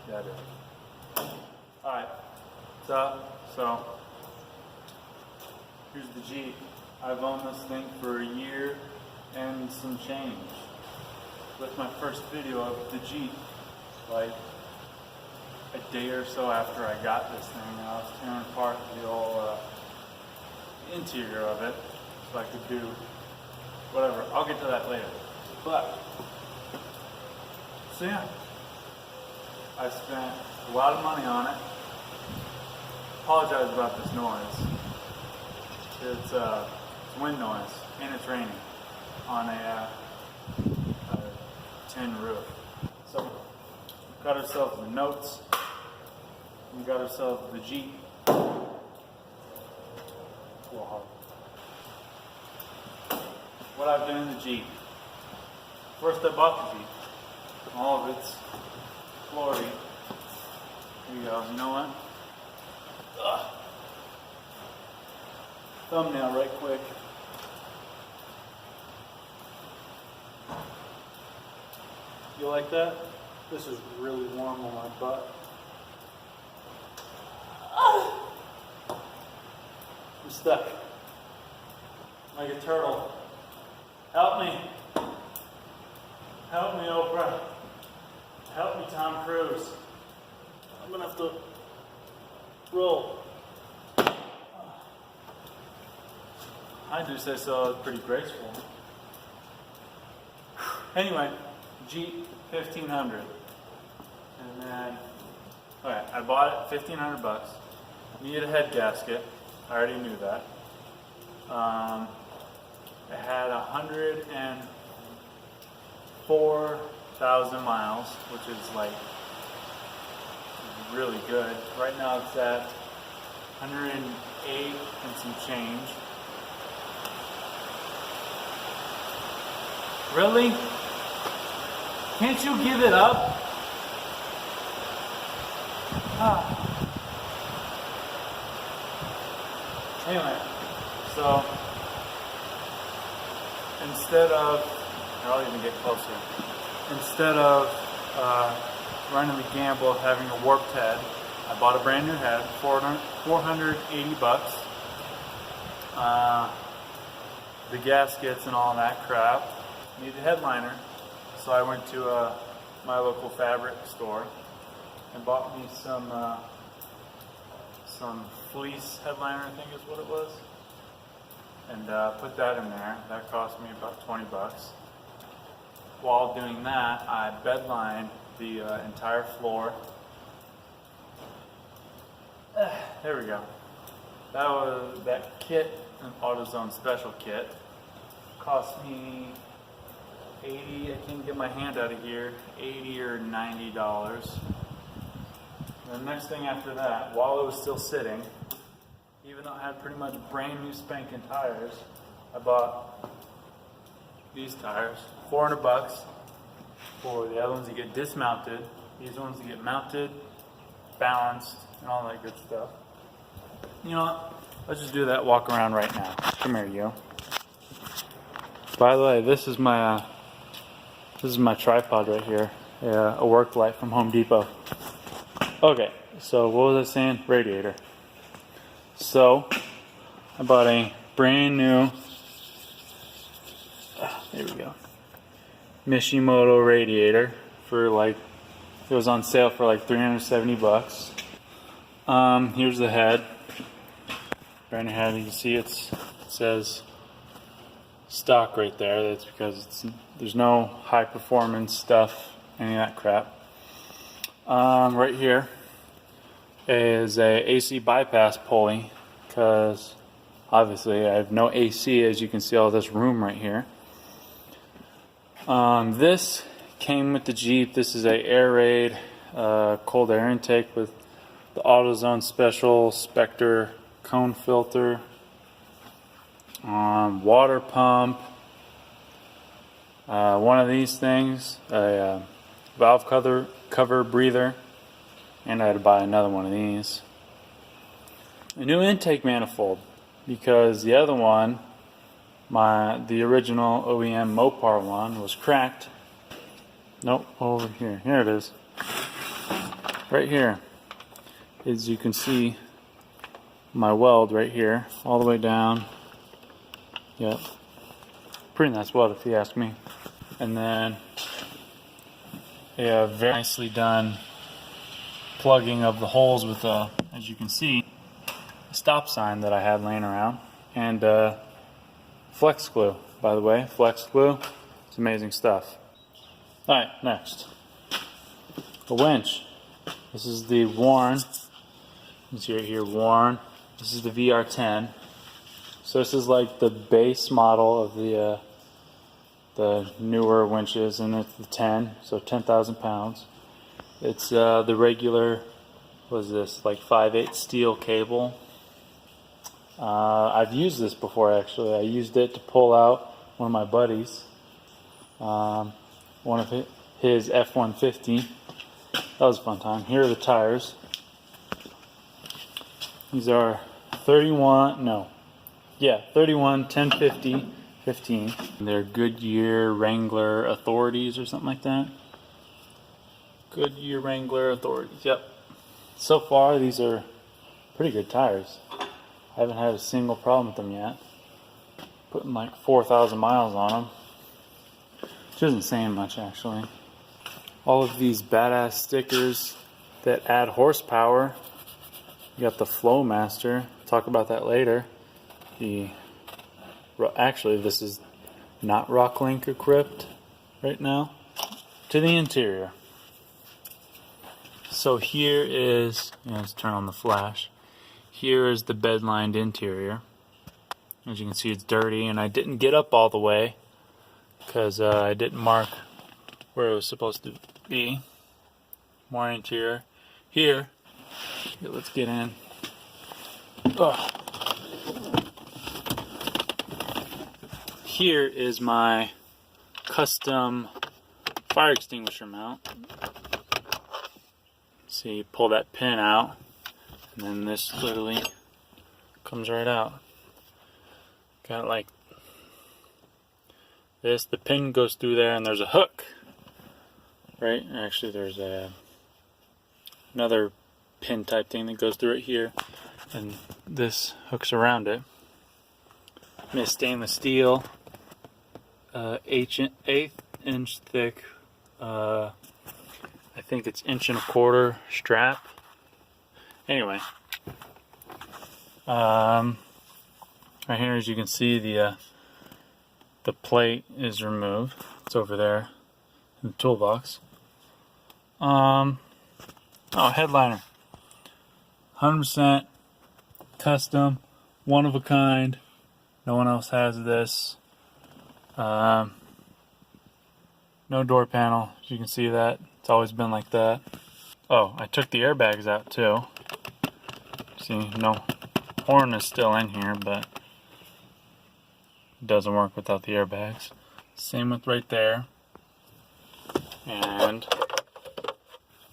Yeah, I do. Alright, so here's the Jeep. I've owned this thing for a year and some change. That's my first video of the Jeep, like a day or so after I got this thing. And I was tearing apart the whole interior of it so I could do whatever. I'll get to that later. But, so yeah, I spent a lot of money on it. Apologize about this noise. It's wind noise and it's raining on a tin roof. So we got ourselves the notes. We got ourselves the Jeep. What I've done in the Jeep. First I bought the Jeep. All of its glory. Here you go. You know what? Ugh. Thumbnail right quick. You like that? This is really warm on my butt. I'm stuck. Like a turtle. Help me. Help me, Oprah. Help me, Tom Cruise. I'm gonna have to roll. I do say so, it's pretty graceful. Anyway, Jeep 1500. And then, okay, I bought it, 1500 bucks. Needed a head gasket. I already knew that. It had 104,000 miles, which is like really good. Right now it's at 108 and some change. Really? Can't you give it up? Anyway, so instead of, I'll even get closer. Instead of running the gamble of having a warped head, I bought a brand new head, 480 bucks. The gaskets and all that crap. Need a headliner, so I went to my local fabric store and bought me some fleece headliner, I think is what it was, and put that in there. That cost me about 20 bucks. While doing that, I bedlined the entire floor. There we go. That kit, an AutoZone special kit, cost me 80, I can't get my hand out of here, $80 or $90. The next thing after that, while it was still sitting, even though I had pretty much brand new spanking tires, I bought these tires, 400 bucks for the other ones that get dismounted, these ones that get mounted, balanced, and all that good stuff. You know what? Let's just do that walk around right now. Come here, you. By the way, this is my tripod right here, a work light from Home Depot. Okay, so what was I saying? Radiator. So I bought a brand new, there we go, Mishimoto radiator for like, it was on sale for like 370 bucks. Here's the head. Brand new head. You can see it says stock right there. That's because there's no high performance stuff, any of that crap. Right here is a AC bypass pulley, because obviously I have no AC, as you can see all this room right here. This came with the Jeep. This is a air raid cold air intake with the AutoZone special Spectre cone filter, water pump, one of these things, a valve cover breather, and I had to buy another one of these. A new intake manifold, because the other one, the original OEM Mopar one, was cracked. Nope, over here. Here it is. right here is, you can see my weld right here, all the way down. Yep. Pretty nice weld if you ask me. And then a very nicely done plugging of the holes with a, as you can see, a stop sign that I had laying around, and flex glue, by the way. Flex glue, it's amazing stuff. Alright, next. The winch. This is the Warren. You can see right here, Warren. This is the VR10. So this is like the base model of the newer winches, and it's the 10, so 10,000 pounds. It's the regular, what is this, like 5/8 steel cable. I've used this before actually. I used it to pull out one of my buddies, one of his F-150. That was a fun time. Here are the tires. These are 31 1050 15. They're Goodyear Wrangler Authorities or something like that. Goodyear Wrangler Authorities, yep. So far, these are pretty good tires. I haven't had a single problem with them yet. Putting like 4,000 miles on them, which isn't saying much actually. All of these badass stickers that add horsepower. You got the Flowmaster. Talk about that later. Actually, this is not Rocklink equipped right now. To the interior. So here is, let's turn on the flash. Here is the bed-lined interior. As you can see, it's dirty, and I didn't get up all the way because I didn't mark where it was supposed to be. More interior. Here, let's get in. Oh. Here is my custom fire extinguisher mount. See, you pull that pin out, and then this literally comes right out. Got it like this. The pin goes through there, and there's a hook, right? Actually, there's another pin type thing that goes through it here, and this hooks around it. It's stainless steel, 1/8 inch thick. I think it's 1.25 inch strap. Anyway, right here, as you can see, the plate is removed. It's over there in the toolbox. Oh, headliner, 100% custom, one of a kind. No one else has this. No door panel, as you can see that. It's always been like that. Oh, I took the airbags out too. See, no horn is still in here, but it doesn't work without the airbags. Same with right there. And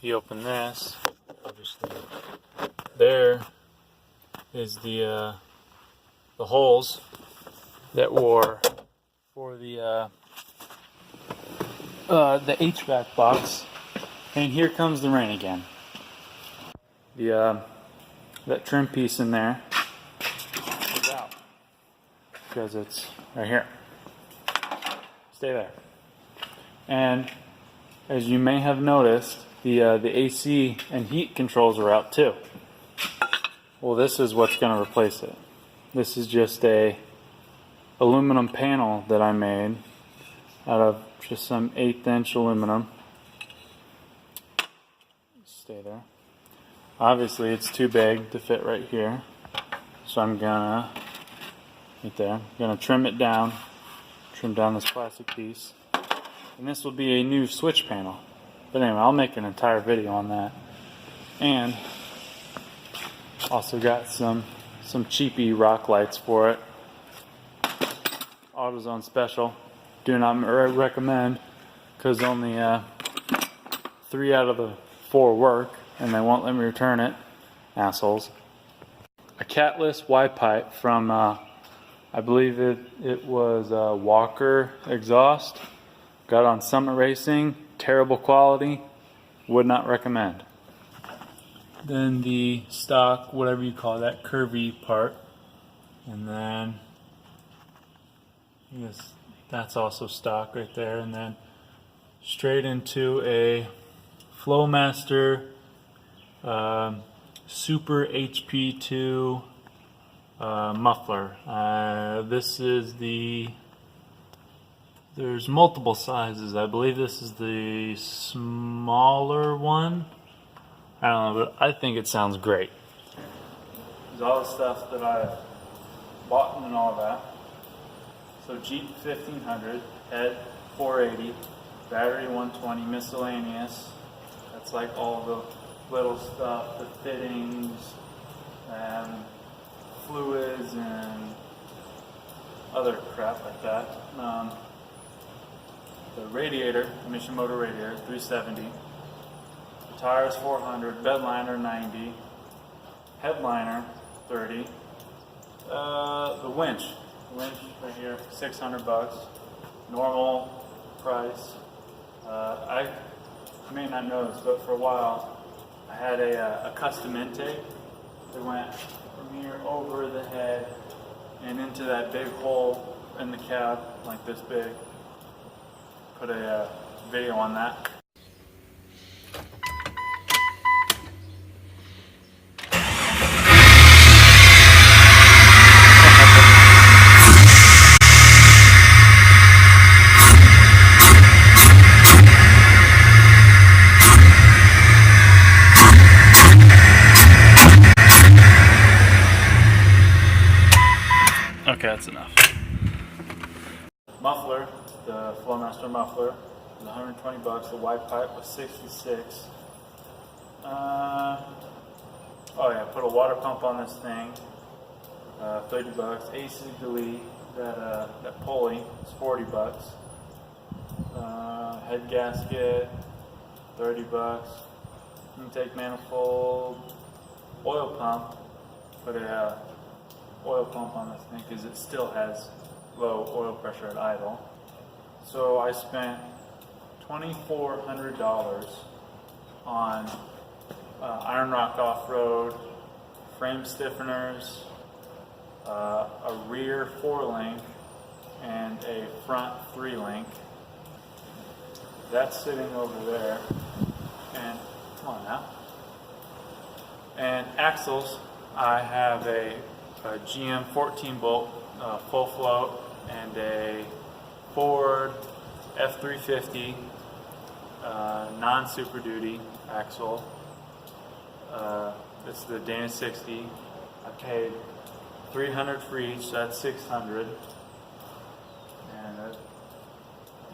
you open this, obviously there is the holes that were for the HVAC box. And here comes the rain again. That trim piece in there is out because it's right here. Stay there. And as you may have noticed, the AC and heat controls are out too. Well, this is what's going to replace it. This is just a aluminum panel that I made out of just some 1/8 inch aluminum. Stay there. Obviously it's too big to fit right here, so I'm gonna trim it down, trim down this plastic piece, and this will be a new switch panel. But anyway, I'll make an entire video on that. And also got some cheapy rock lights for it. AutoZone special. Do not recommend, because only 3 out of the 4 work, and they won't let me return it. Assholes. A catless Y pipe from I believe it was Walker exhaust. Got on Summit Racing. Terrible quality. Would not recommend. then the stock, whatever you call that, curvy part, and then I guess that's also stock right there, and then straight into a Flowmaster Super HP2 muffler. This is there's multiple sizes. I believe this is the smaller one. I don't know, but I think it sounds great. There's all the stuff that I've bought and all that. So Jeep 1500, head 480, battery 120, miscellaneous. That's like all the little stuff, the fittings, and fluids, and other crap like that. The radiator, emission motor radiator, 370. The tires 400, bed liner 90, headliner 30. The winch right here, 600 bucks, normal price. I may not know this, but for a while I had a custom intake that went from here over the head and into that big hole in the cab, like this big. Put a video on that. Okay, that's enough. Muffler, the Flowmaster muffler, was 120 bucks. The wide pipe was 66. Oh yeah, put a water pump on this thing, 30 bucks. AC delete, that pulley is 40 bucks. Head gasket, 30 bucks. Intake manifold, oil pump. Put a oil pump on this thing because it still has low oil pressure at idle. So I spent $2,400 on Iron Rock off-road, frame stiffeners, a rear 4-link, and a front 3-link. That's sitting over there. And come on now. And axles, I have a GM 14 bolt full float and a Ford F350 non-super duty axle. This is the Dana 60. I paid $300 for each, so that's $600. And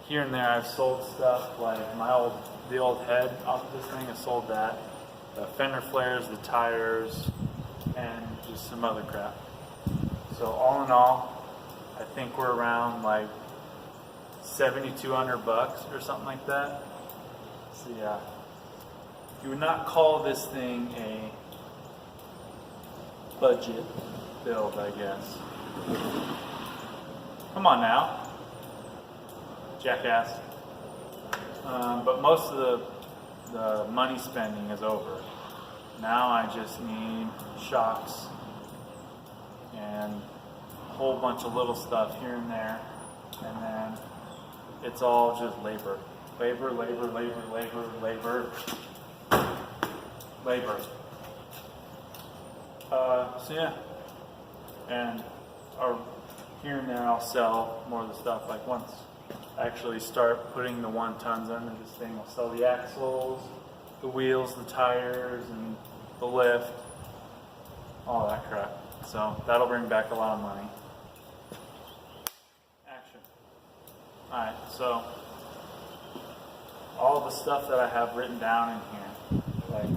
here and there I've sold stuff like the old head off of this thing. I sold that. The fender flares, the tires, and just some other crap. So all in all, I think we're around like $7,200 or something like that. So yeah, you would not call this thing a budget build, I guess. Come on now, jackass. But most of the money spending is over. Now I just need shocks and a whole bunch of little stuff here and there, and then it's all just labor. Labor, labor, labor, labor, labor, labor. So yeah, and here and there I'll sell more of the stuff. Like once I actually start putting the 1-tons under this thing, I'll sell the axles, the wheels, the tires, and the lift, all that crap. So that'll bring back a lot of money. Action. Alright, so all the stuff that I have written down in here, like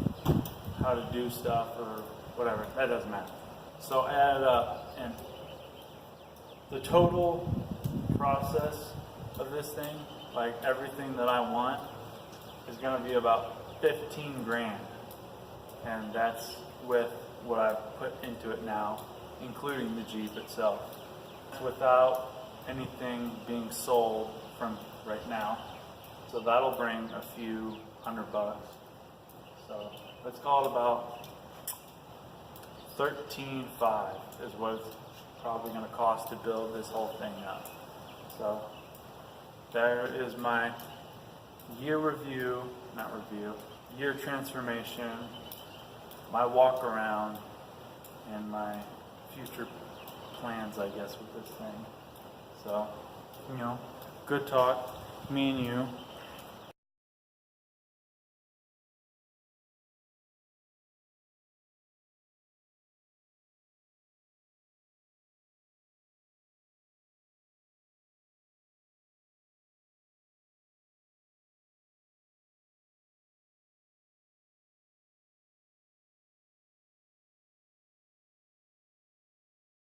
how to do stuff or whatever, that doesn't matter. So add it up, and the total process of this thing, like everything that I want, is going to be about 15 grand. And that's with what I've put into it now, including the Jeep itself, without anything being sold from right now. So that'll bring a few $100. So let's call it about 13.5 is what it's probably going to cost to build this whole thing up. So there is my year review, year transformation, my walk around, and my future plans, I guess, with this thing. So, good talk, me and you.